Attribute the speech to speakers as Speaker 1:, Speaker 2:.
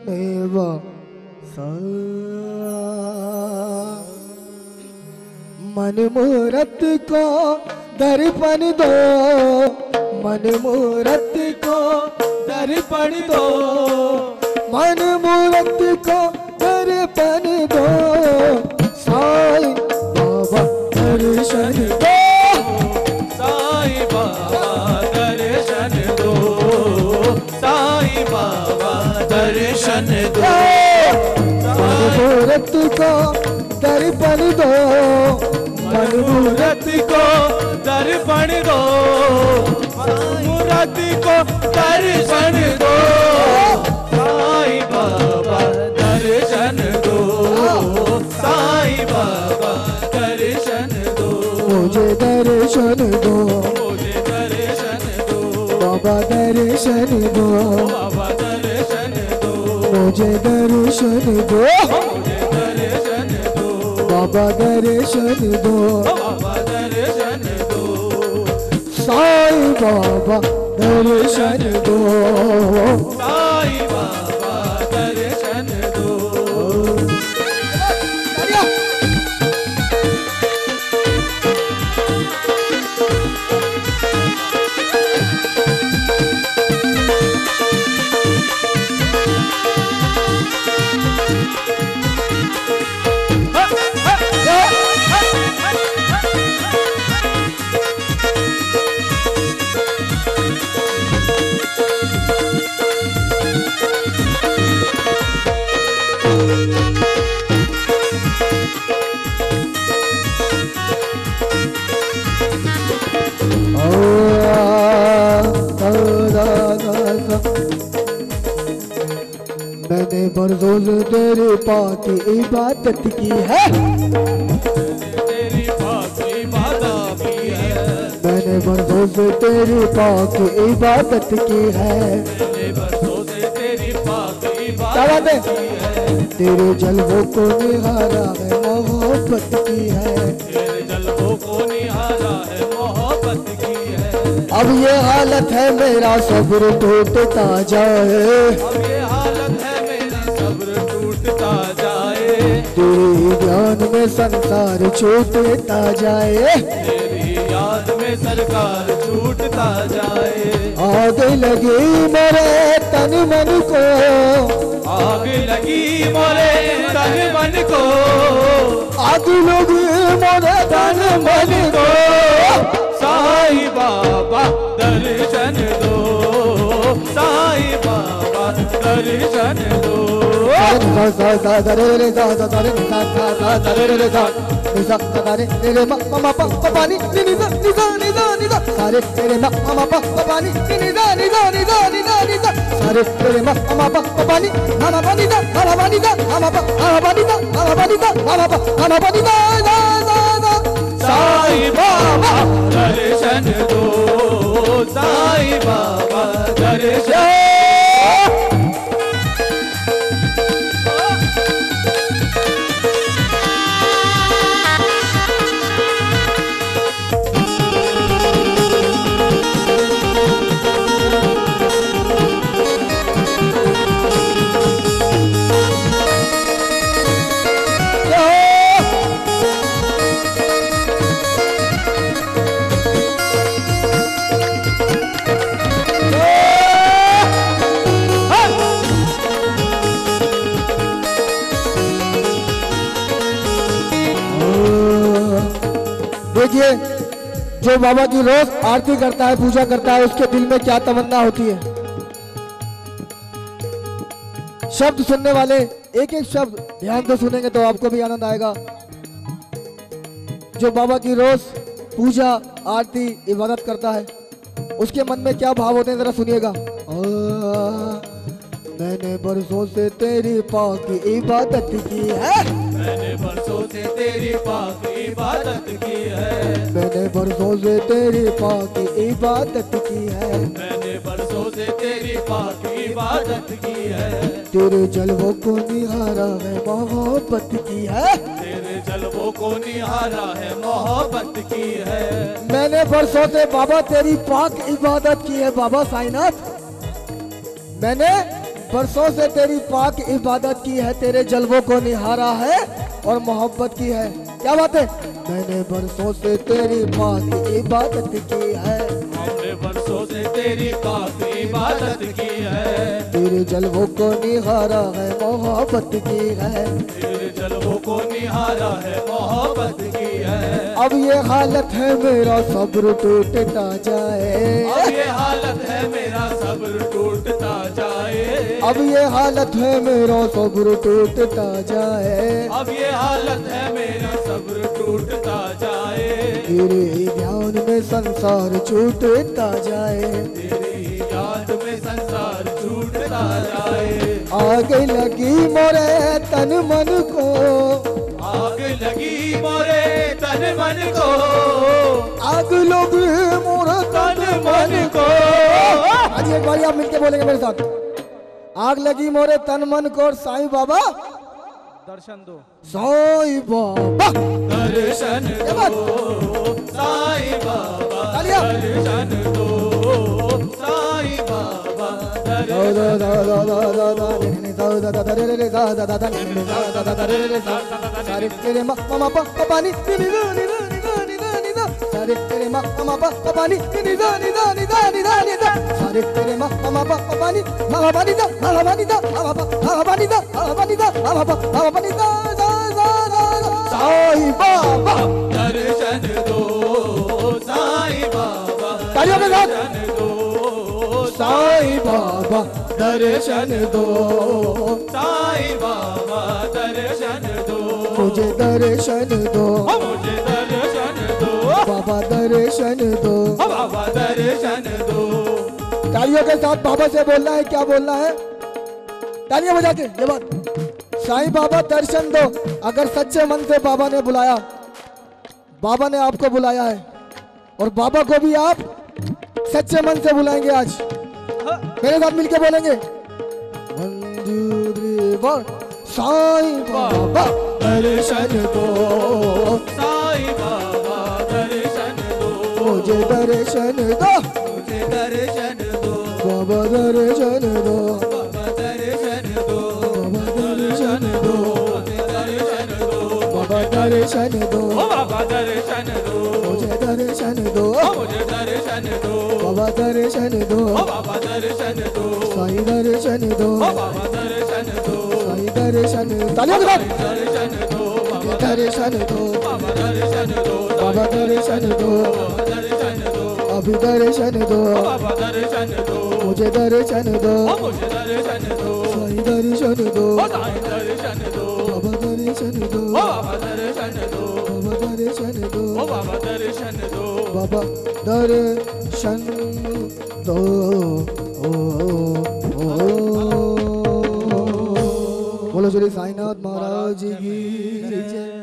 Speaker 1: एवा सा मन मूरत को दर्पण दो, मन मूरत को दर्पण दो, मन मूरत को दर्पण दो, साईं बाबा दर्शन दो,
Speaker 2: साईं बाबा दर्शन दो, साईं बाबा दर्शन दो,
Speaker 1: मन मूरत को दर्पण दो,
Speaker 2: मन मूरत को दर्पण दो, मूरत को दर्शन दो, साईं बाबा दर्शन दो, साईं बाबा दर्शन दो,
Speaker 1: मुझे दर्शन दो,
Speaker 2: मुझे दर्शन दो,
Speaker 1: बाबा दर्शन दो,
Speaker 2: बाबा दर्शन दो,
Speaker 1: मुझे दर्शन दो,
Speaker 2: मुझे दर्शन दो,
Speaker 1: बाबा दर्शन दो,
Speaker 2: बाबा दर्शन दो,
Speaker 1: साईं बाबा दर्शन दो,
Speaker 2: साईं बाबा दर्शन दो।
Speaker 1: मैंने बरसों से तेरे पाक इबादत की है,
Speaker 2: तेरी पाक इबादत की है,
Speaker 1: मैंने बरसों से तेरी पाक इबादत की है,
Speaker 2: मैंने बरसों से तेरी पाक
Speaker 1: क्या बात है?
Speaker 2: इबादत की है,
Speaker 1: तेरे जलवों को निहारा है मोहब्बत की है,
Speaker 2: तेरे जलवों को निहारा है मोहब्बत की है,
Speaker 1: अब ये हालत है मेरा सब्र टूटता जाए,
Speaker 2: अब ये हालत है मेरा सब्र टूटता जाए,
Speaker 1: तेरी ज्ञान में संसार छूटता जाए,
Speaker 2: तेरी याद में सरकार छूटता जाए,
Speaker 1: आग लगी मेरे तन मन को,
Speaker 2: आग लगी मोरे तन मन को,
Speaker 1: आग लगी मेरे तन मन को,
Speaker 2: साईं बाबा दर्शन दो, साईं बाबा दर्शन दो,
Speaker 1: सारे तेरे मामा पापा पानी निदा निदा निदा निदा निदा, सारे तेरे मामा पापा पानी मामा पानी दा मामा पानी दा मामा पानी दा मामा पानी दा मामा पानी दा,
Speaker 2: साईं बाबा दर्शन दो, साईं बाबा दर्शन
Speaker 1: देखिए, जो बाबा की रोज आरती करता है, पूजा करता है, उसके दिल में क्या तमन्ना होती है। शब्द सुनने वाले एक एक शब्द ध्यान से सुनेंगे तो आपको भी आनंद आएगा। जो बाबा की रोज पूजा आरती इबादत करता है, उसके मन में क्या भाव होते हैं, जरा सुनिएगा। मैंने बरसों से तेरी पाक इबादत की है,
Speaker 2: मैंने बरसों से तेरी पाक इबादत की है,
Speaker 1: मैंने बरसों से तेरी पाक इबादत की है,
Speaker 2: मैंने बरसों से तेरी पाक इबादत की है,
Speaker 1: तेरे जलवों को निहारा है मोहब्बत की है,
Speaker 2: तेरे जलवों को निहारा है मोहब्बत की है,
Speaker 1: मैंने बरसों से बाबा तेरी पाक इबादत की है। बाबा साईनाथ, मैंने बरसों से तेरी पाक इबादत की है, तेरे जलवों को निहारा है और मोहब्बत की है। क्या बात है? मैंने बरसों से तेरी पाक इबादत की है,
Speaker 2: हमने बरसों से तेरी पाक इबादत की है,
Speaker 1: तेरे जलवों को निहारा है, मोहब्बत की है।
Speaker 2: तेरे जलवों को निहारा है, मोहब्बत की है।
Speaker 1: अब ये हालत है मेरा सब्र टूटता जाए,
Speaker 2: अब ये हालत है मेरा सब्र टूटता जाए,
Speaker 1: अब ये हालत है मेरा सब्र टूटता जाए।
Speaker 2: अब ये हालत है मेरा सब्र टूटता जाए,
Speaker 1: तेरे ध्यान में संसार छूटता जाए,
Speaker 2: तेरी याद में संसार छूटता जाए।
Speaker 1: आग लगी मोरे तन मन को,
Speaker 2: आग लगी मोरे तन मन को,
Speaker 1: आग लगी मोरे
Speaker 2: तन मन को।
Speaker 1: आज एक बार आप मिलके बोलेंगे मेरे साथ, आग लगी मोरे तन मन को, साईं बाबा
Speaker 2: दर्शन दो,
Speaker 1: साईं बाबा
Speaker 2: दर्शन
Speaker 1: क्या बात?
Speaker 2: दो, साईं बाबा
Speaker 1: तालियां।
Speaker 2: दर्शन दो, साईं बाबा
Speaker 1: सारे तेरे मामा पापा नी नी नी सारे तेरे मामा पापा नी नी नी सारे तेरे मामा पापा नी मामा पानी दा मामा पानी दा मामा पानी दा मामा पानी दा मामा पानी दा साईं बाबा
Speaker 2: दर्शन दो, साईं बाबा
Speaker 1: तालियों के साथ।
Speaker 2: दर्शन दो,
Speaker 1: साईं बाबा दर्शन दो,
Speaker 2: साईं बाबा दर्शन दो,
Speaker 1: मुझे दर्शन दो,
Speaker 2: मुझे दर्शन दो,
Speaker 1: बाबा दर्शन दो।
Speaker 2: बाबा दर्शन दो।
Speaker 1: तालियों के साथ बाबा से बोलना है, क्या बोलना है? तालियां बजा के ये बात, साईं बाबा दर्शन दो। अगर सच्चे मन से बाबा ने बुलाया, बाबा ने आपको बुलाया है और बाबा को भी आप सच्चे मन से बुलाएंगे आज। मेरे साथ मिलके बोलेंगे, साईं बाबा दर्शन दो,
Speaker 2: साईं बाबा दर्शन दो,
Speaker 1: मुझे दर्शन दो,
Speaker 2: मुझे दर्शन दो,
Speaker 1: बाबा दर्शन दो,
Speaker 2: बाबा दर्शन दो,
Speaker 1: बाबा दर्शन दो,
Speaker 2: मुझे दर्शन दो,
Speaker 1: बाबा दर्शन दो,
Speaker 2: बाबा दर्शन दो,
Speaker 1: मुझे दर्शन दो,
Speaker 2: मुझे दर्शन दो,
Speaker 1: बाबा दर्शन दो,
Speaker 2: बाबा दर्शन दो,
Speaker 1: साईं दर्शन दो,
Speaker 2: बाबा दर्शन दो,
Speaker 1: साईं दर्शन। तालियों के साथ
Speaker 2: दर्शन दो,
Speaker 1: दर्शन दो,
Speaker 2: बाबा दर्शन दो,
Speaker 1: बाबा दर्शन दो,
Speaker 2: दर्शन दो,
Speaker 1: अभी दर्शन दो,
Speaker 2: बाबा दर्शन दो,
Speaker 1: मुझे दर्शन दो,
Speaker 2: मुझे दर्शन दो,
Speaker 1: साईं दर्शन दो,
Speaker 2: साईं दर्शन दो,
Speaker 1: बाबा दर्शन दो,
Speaker 2: बाबा दर्शन दो,
Speaker 1: बाबा दर्शन दो,
Speaker 2: बाबा दर्शन दो,
Speaker 1: बाबा दर्शन दो। बोलो श्री साईनाथ महाराज की जय।